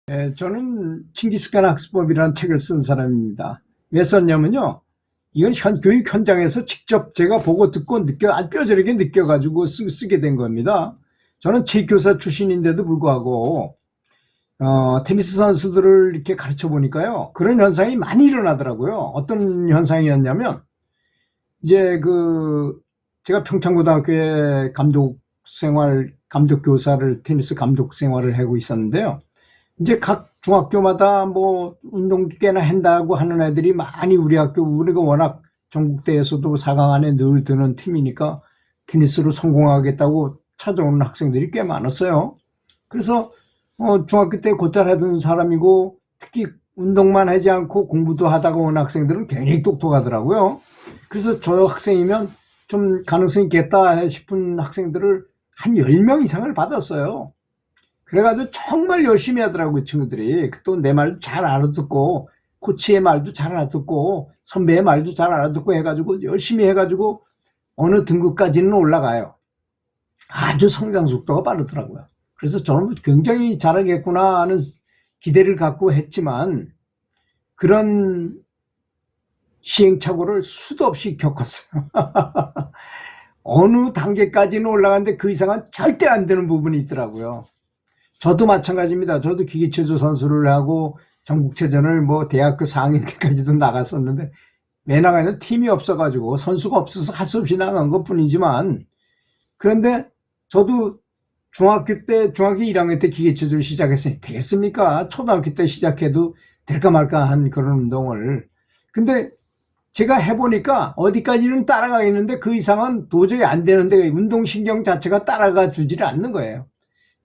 저는 칭기스칸 학습법이라는 책을 쓴 사람입니다. 왜 썼냐면요. 이건 교육 현장에서 직접 제가 보고 듣고 뼈저리게 느껴가지고 쓰게 된 겁니다. 저는 체육교사 출신인데도 불구하고 테니스 선수들을 이렇게 가르쳐 보니까요. 그런 현상이 많이 일어나더라고요. 어떤 현상이었냐면 이제 제가 평창고등학교에 감독교사를 테니스 감독 생활을 하고 있었는데요. 이제 각 중학교마다 뭐 운동 꽤나 한다고 하는 애들이 많이 우리가 워낙 전국대회에서도 4강 안에 늘 드는 팀이니까 테니스로 성공하겠다고 찾아오는 학생들이 꽤 많았어요. 그래서 중학교 때 곧잘 하던 사람이고 특히 운동만 하지 않고 공부도 하다가 온 학생들은 굉장히 똑똑하더라고요. 그래서 저 학생이면 좀 가능성이 있겠다 싶은 학생들을 한 10명 이상을 받았어요. 그래가지고 정말 열심히 하더라고요, 친구들이. 또 내 말도 잘 알아듣고, 코치의 말도 잘 알아듣고, 선배의 말도 잘 알아듣고 해가지고, 열심히 해가지고, 어느 등급까지는 올라가요. 아주 성장 속도가 빠르더라고요. 그래서 저는 굉장히 잘하겠구나 하는 기대를 갖고 했지만, 그런 시행착오를 수도 없이 겪었어요. 어느 단계까지는 올라가는데 그 이상은 절대 안 되는 부분이 있더라고요. 저도 마찬가지입니다. 저도 기계체조 선수를 하고 전국체전을 뭐 대학교 4학년 때까지도 나갔었는데 왜 나가는 팀이 없어가지고 선수가 없어서 할 수 없이 나간 것 뿐이지만, 그런데 저도 중학교 1학년 때 기계체조를 시작했으니 되겠습니까? 초등학교 때 시작해도 될까 말까 한 그런 운동을. 근데 제가 해보니까 어디까지는 따라가겠는데 그 이상은 도저히 안 되는데 운동신경 자체가 따라가 주지를 않는 거예요.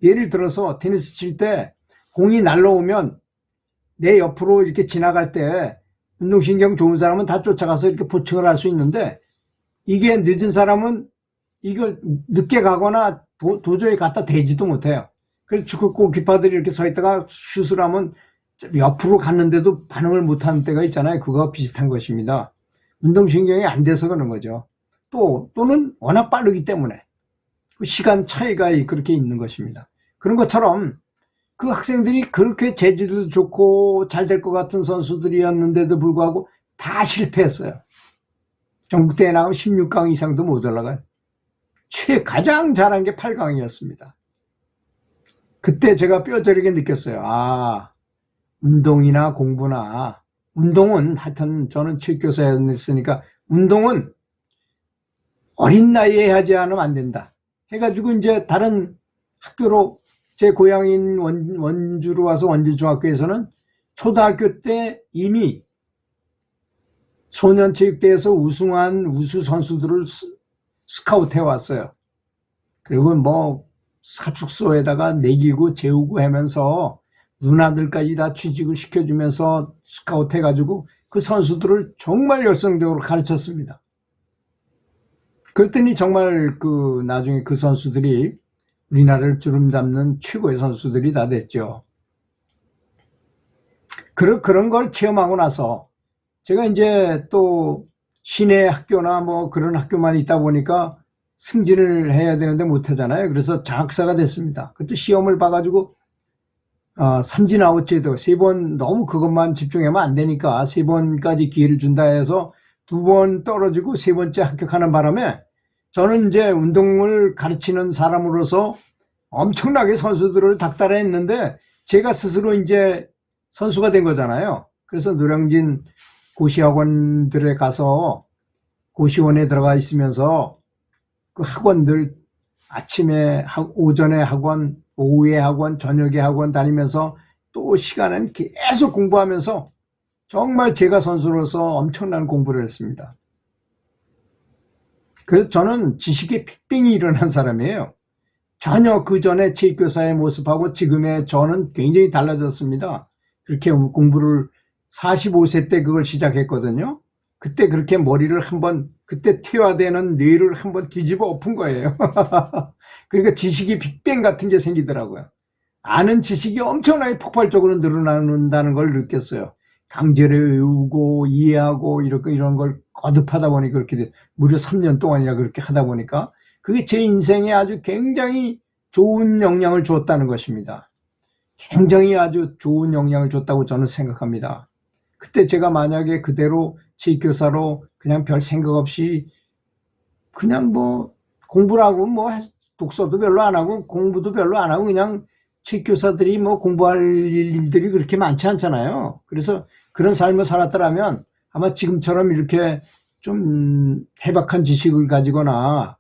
예를 들어서 테니스 칠 때 공이 날라오면 내 옆으로 이렇게 지나갈 때 운동신경 좋은 사람은 다 쫓아가서 이렇게 포칭을 할 수 있는데, 이게 늦은 사람은 이걸 늦게 가거나 도저히 갖다 대지도 못해요. 그래서 축구 골키퍼들이 이렇게 서 있다가 슛을 하면 옆으로 갔는데도 반응을 못하는 때가 있잖아요. 그거와 비슷한 것입니다. 운동신경이 안 돼서 그런 거죠. 또는 워낙 빠르기 때문에 시간 차이가 그렇게 있는 것입니다. 그런 것처럼 그 학생들이 그렇게 재질도 좋고 잘 될 것 같은 선수들이었는데도 불구하고 다 실패했어요. 전국대회 나가면 16강 이상도 못 올라가요. 가장 잘한 게 8강이었습니다. 그때 제가 뼈저리게 느꼈어요. 운동이나 공부나, 운동은 하여튼 저는 체육교사였으니까 운동은 어린 나이에 하지 않으면 안 된다 해가지고 이제 다른 학교로, 제 고향인 원주로 와서 원주중학교에서는 초등학교 때 이미 소년체육대회에서 우승한 우수 선수들을 스카우트 해왔어요. 그리고 뭐 합숙소에다가 먹이고 재우고 하면서 누나들까지 다 취직을 시켜주면서 스카우트 해가지고 그 선수들을 정말 열성적으로 가르쳤습니다. 그랬더니 정말 나중에 그 선수들이 우리나라를 주름잡는 최고의 선수들이 다 됐죠. 그런 걸 체험하고 나서 제가 이제 또 시내 학교나 뭐 그런 학교만 있다 보니까 승진을 해야 되는데 못 하잖아요. 그래서 장학사가 됐습니다. 그때 시험을 봐가지고 삼진 아웃 제도 3번, 너무 그것만 집중하면 안 되니까 3번까지 기회를 준다 해서 2번 떨어지고 3번째 합격하는 바람에 저는 이제 운동을 가르치는 사람으로서 엄청나게 선수들을 닥달했는데 제가 스스로 이제 선수가 된 거잖아요. 그래서 노량진 고시학원들에 가서 고시원에 들어가 있으면서 그 학원들 아침에 오전에 학원, 오후에 학원, 저녁에 학원 다니면서 또 시간은 계속 공부하면서 정말 제가 선수로서 엄청난 공부를 했습니다. 그래서 저는 지식의 빅뱅이 일어난 사람이에요. 전혀 그 전에 체육교사의 모습하고 지금의 저는 굉장히 달라졌습니다. 그렇게 공부를 45세 때 그걸 시작했거든요. 그때 그렇게 머리를 그때 퇴화되는 뇌를 한번 뒤집어 엎은 거예요. 그러니까 지식이 빅뱅 같은 게 생기더라고요. 아는 지식이 엄청나게 폭발적으로 늘어난다는 걸 느꼈어요. 강제로 외우고 이해하고 이런 걸 거듭하다 보니 그렇게 무려 3년 동안이나 그렇게 하다 보니까 그게 제 인생에 아주 굉장히 좋은 영향을 주었다는 것입니다. 굉장히 아주 좋은 영향을 줬다고 저는 생각합니다. 그때 제가 만약에 그대로 체육교사로 그냥 별 생각 없이 그냥 뭐 공부를 하고 뭐 독서도 별로 안 하고 공부도 별로 안 하고 그냥 체육교사들이 뭐 공부할 일들이 그렇게 많지 않잖아요. 그래서 그런 삶을 살았더라면 아마 지금처럼 이렇게 좀 해박한 지식을 가지거나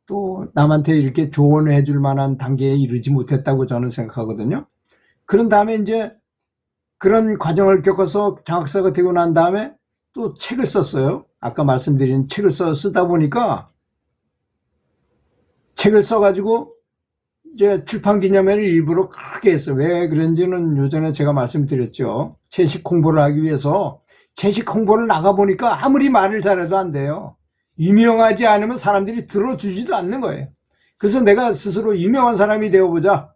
또 남한테 이렇게 조언해 줄 만한 단계에 이르지 못했다고 저는 생각하거든요. 그런 다음에 이제 그런 과정을 겪어서 장학사가 되고 난 다음에 또 책을 썼어요. 아까 말씀드린 책을 쓰다 보니까 책을 써가지고 이제 출판 기념회를 일부러 크게 했어요. 왜 그런지는 요전에 제가 말씀드렸죠. 채식 홍보를 하기 위해서 채식 홍보를 나가보니까 아무리 말을 잘해도 안 돼요. 유명하지 않으면 사람들이 들어주지도 않는 거예요. 그래서 내가 스스로 유명한 사람이 되어보자.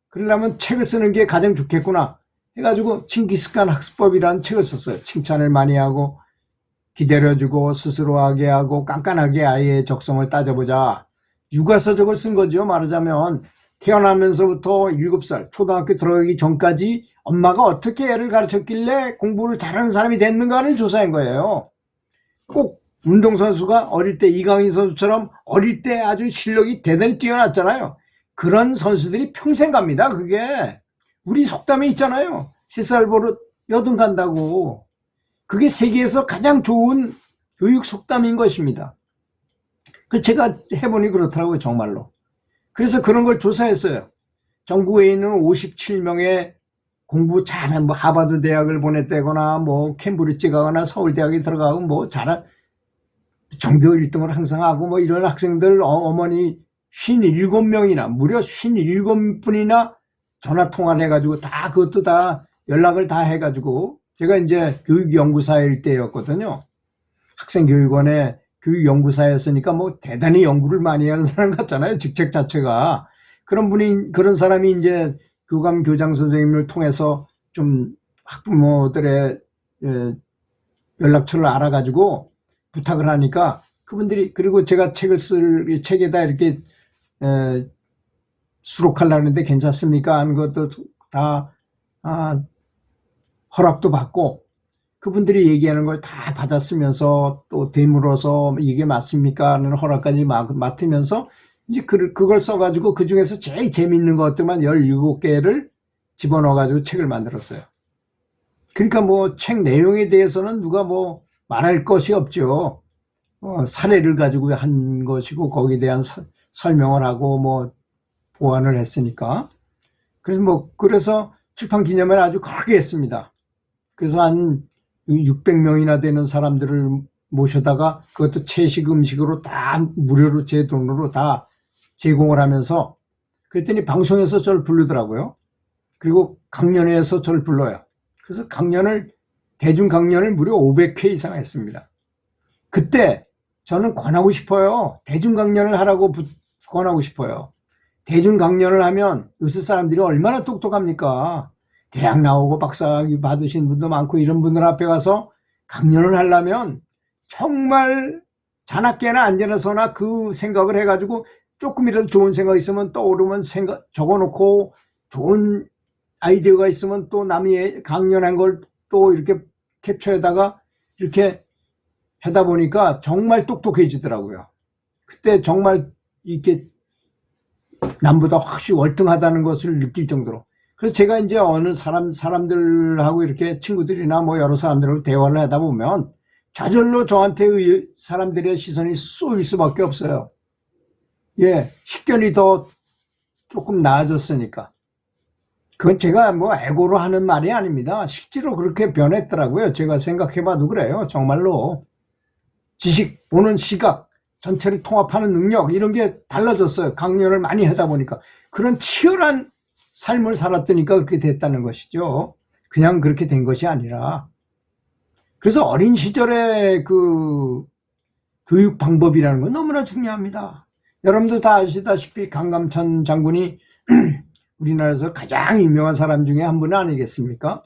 그러려면 책을 쓰는 게 가장 좋겠구나 해가지고 칭기스칸 학습법이라는 책을 썼어요. 칭찬을 많이 하고 기다려주고 스스로 하게 하고 깐깐하게 아이의 적성을 따져보자. 육아서적을 쓴 거죠. 말하자면 태어나면서부터 7살 초등학교 들어가기 전까지 엄마가 어떻게 애를 가르쳤길래 공부를 잘하는 사람이 됐는가를 조사한 거예요. 꼭 운동선수가 어릴 때 이강인 선수처럼 어릴 때 아주 실력이 대단히 뛰어났잖아요. 그런 선수들이 평생 갑니다. 그게 우리 속담에 있잖아요. 3살 버릇 여든 간다고. 그게 세계에서 가장 좋은 교육 속담인 것입니다. 그 제가 해보니 그렇더라고요. 정말로. 그래서 그런 걸 조사했어요. 전국에 있는 57명의 공부 잘한 뭐 하버드 대학을 보냈다거나 뭐 캠브리지 가거나 서울대학에 들어가고 뭐 잘한 전교 1등을 항상 하고 뭐 이런 학생들 어머니 57명이나 무려 57분이나 전화 통화를 해가지고 다 그것도 다 연락을 다 해가지고 제가 이제 교육연구사일 때였거든요. 학생교육원에 교육연구사였으니까 뭐 대단히 연구를 많이 하는 사람 같잖아요. 직책 자체가. 그런 사람이 이제 교감 교장 선생님을 통해서 좀 학부모들의 연락처를 알아가지고 부탁을 하니까 그분들이 그리고 제가 책에다 이렇게 수록하려는데 괜찮습니까? 하는 것도 다 허락도 받고 그분들이 얘기하는 걸 다 받았으면서 또 되물어서 이게 맞습니까? 하는 허락까지 맡으면서 이제 그걸 써가지고 그 중에서 제일 재밌는 것들만 17개를 집어넣어가지고 책을 만들었어요. 그러니까 뭐 책 내용에 대해서는 누가 뭐 말할 것이 없죠. 사례를 가지고 한 것이고 거기에 대한 설명을 하고 뭐 보완을 했으니까. 그래서 출판 기념회를 아주 크게 했습니다. 그래서 한 600명이나 되는 사람들을 모셔다가 그것도 채식 음식으로 다 무료로 제 돈으로 다 제공을 하면서 그랬더니 방송에서 저를 부르더라고요. 그리고 강연회에서 저를 불러요. 그래서 대중 강연을 무려 500회 이상 했습니다. 그때 저는 권하고 싶어요. 대중 강연을 하라고 권하고 싶어요. 대중 강연을 하면 요새 사람들이 얼마나 똑똑합니까? 대학 나오고 박사학위 받으신 분도 많고 이런 분들 앞에 가서 강연을 하려면 정말 자나깨나 앉아서나 그 생각을 해가지고 조금이라도 좋은 생각 있으면 떠오르면 적어놓고 좋은 아이디어가 있으면 또 남이 강연한 걸 또 이렇게 캡처해다가 이렇게 하다 보니까 정말 똑똑해지더라고요. 그때 정말 이렇게 남보다 확실히 월등하다는 것을 느낄 정도로. 그래서 제가 이제 어느 사람들하고 이렇게 친구들이나 뭐 여러 사람들하고 대화를 하다 보면 저절로 저한테 사람들의 시선이 쏠릴 수밖에 없어요. 예, 식견이 더 조금 나아졌으니까. 그건 제가 뭐 애고로 하는 말이 아닙니다. 실제로 그렇게 변했더라고요. 제가 생각해봐도 그래요. 정말로. 지식, 보는 시각, 전체를 통합하는 능력 이런 게 달라졌어요. 강연을 많이 하다 보니까. 그런 치열한 삶을 살았더니까 그렇게 됐다는 것이죠. 그냥 그렇게 된 것이 아니라. 그래서 어린 시절의 그 교육 방법이라는 건 너무나 중요합니다. 여러분도 다 아시다시피 강감찬 장군이 우리나라에서 가장 유명한 사람 중에 한 분 아니겠습니까?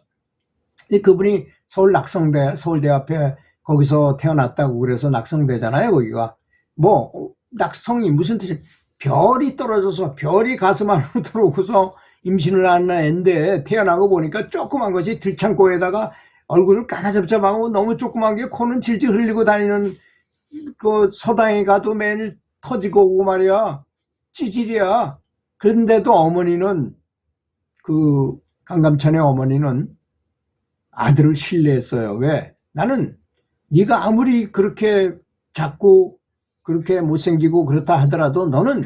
그분이 서울대 앞에 거기서 태어났다고 그래서 낙성대잖아요, 거기가. 뭐, 낙성이 무슨 뜻이에요? 별이 떨어져서 별이 가슴 안으로 들어오고서 임신을 하는 애인데 태어난 거 보니까 조그만 것이 들창고에다가 얼굴을 까나잡잡하고 너무 조그만 게 코는 질질 흘리고 다니는 그 서당에 가도 매일 터지고 오고 말이야. 찌질이야. 그런데도 어머니는 그 강감찬의 어머니는 아들을 신뢰했어요. 왜? 나는 네가 아무리 그렇게 작고 그렇게 못생기고 그렇다 하더라도 너는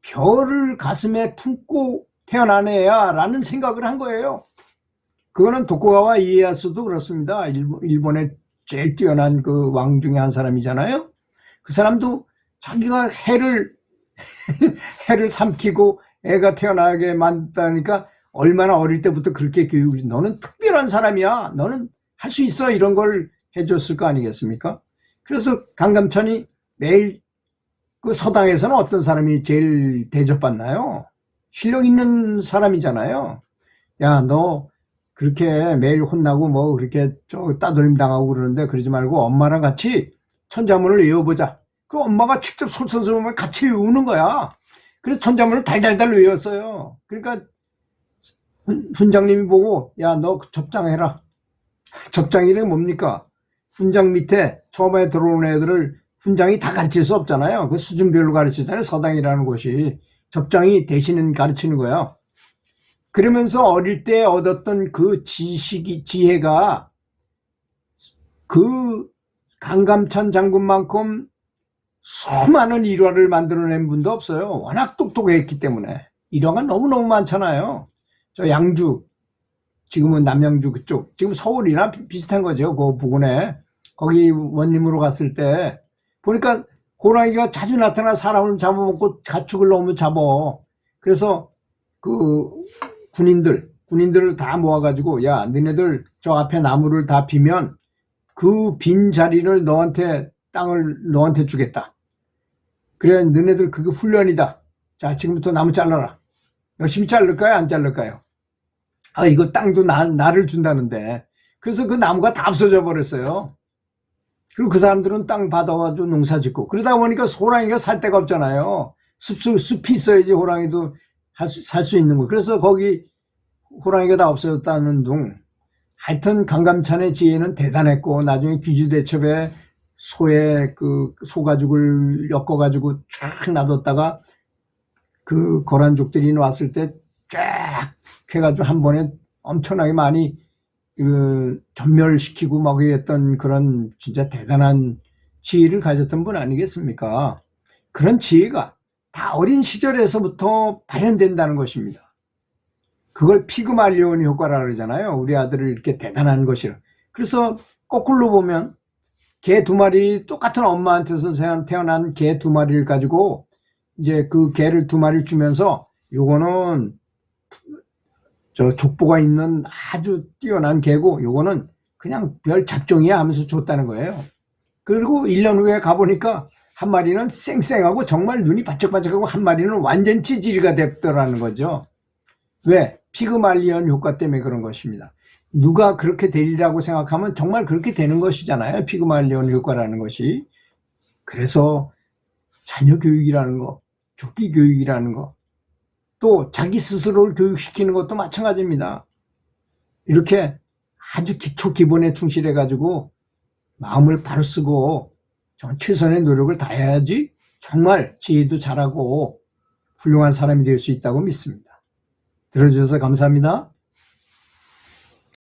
별을 가슴에 품고 태어난 애야 라는 생각을 한 거예요. 그거는 도쿠가와 이에야스도 그렇습니다. 일본의 제일 뛰어난 그 왕 중에 한 사람이잖아요. 그 사람도 자기가 해를 삼키고 애가 태어나게 만든다니까 얼마나 어릴 때부터 그렇게 교육을, 너는 특별한 사람이야. 너는 할 수 있어. 이런 걸 해줬을 거 아니겠습니까? 그래서 강감찬이 매일 그 서당에서는 어떤 사람이 제일 대접받나요? 실력 있는 사람이잖아요. 야, 너 그렇게 매일 혼나고 뭐 그렇게 따돌림 당하고 그러는데 그러지 말고 엄마랑 같이 천자문을 외워보자. 그 엄마가 직접 솔선수범을 같이 외우는 거야. 그래서 천자문을 달달달 외웠어요. 그러니까 훈장님이 보고 야, 너 접장해라. 접장이란 뭡니까? 훈장 밑에 처음에 들어오는 애들을 훈장이 다 가르칠 수 없잖아요. 그 수준별로 가르치잖아요. 서당이라는 곳이. 접장이 대신 가르치는 거야. 그러면서 어릴 때 얻었던 그 지혜가 그 강감찬 장군만큼 수많은 일화를 만들어낸 분도 없어요. 워낙 똑똑했기 때문에. 일화가 너무너무 많잖아요. 저 양주, 지금은 남양주 그쪽, 지금 서울이나 비슷한 거죠. 그 부근에. 거기 원림으로 갔을 때 보니까 호랑이가 자주 나타나 사람을 잡아먹고 가축을 너무 잡어. 그래서 그 군인들을 다 모아가지고 야, 너네들 저 앞에 나무를 다 비면 그 빈 자리를 땅을 너한테 주겠다. 그래, 너네들 그거 훈련이다. 자, 지금부터 나무 잘라라. 열심히 자를까요? 안 자를까요? 아, 이거 땅도 나를 준다는데. 그래서 그 나무가 다 없어져 버렸어요. 그리고 그 사람들은 땅 받아가지고 농사 짓고. 그러다 보니까 호랑이가 살 데가 없잖아요. 숲이 있어야지 호랑이도 살 수 있는 거. 그래서 거기 호랑이가 다 없어졌다는 둥. 하여튼 강감찬의 지혜는 대단했고, 나중에 귀주대첩에 소의 그 소가죽을 엮어가지고 쫙 놔뒀다가 그 거란족들이 왔을 때 쫙 해가지고 한 번에 엄청나게 많이 전멸시키고 막 이랬던 그런 진짜 대단한 지혜를 가졌던 분 아니겠습니까? 그런 지혜가 다 어린 시절에서부터 발현된다는 것입니다. 그걸 피그말리온 효과라 그러잖아요. 우리 아들을 이렇게 대단한 것이라. 그래서 거꾸로 보면 개 2마리, 똑같은 엄마한테서 태어난 개 2마리를 가지고 이제 그 개를 2마리를 주면서 요거는 저 족보가 있는 아주 뛰어난 개고 요거는 그냥 별 잡종이야 하면서 줬다는 거예요. 그리고 1년 후에 가보니까 한 마리는 쌩쌩하고 정말 눈이 반짝반짝하고 한 마리는 완전 찌질이가 됐더라는 거죠. 왜? 피그말리온 효과 때문에 그런 것입니다. 누가 그렇게 되리라고 생각하면 정말 그렇게 되는 것이잖아요. 피그말리온 효과라는 것이. 그래서 자녀 교육이라는 거, 조기 교육이라는 거, 또 자기 스스로를 교육시키는 것도 마찬가지입니다. 이렇게 아주 기초 기본에 충실해 가지고 마음을 바로 쓰고 최선의 노력을 다해야지 정말 지혜도 잘하고 훌륭한 사람이 될 수 있다고 믿습니다. 들어주셔서 감사합니다.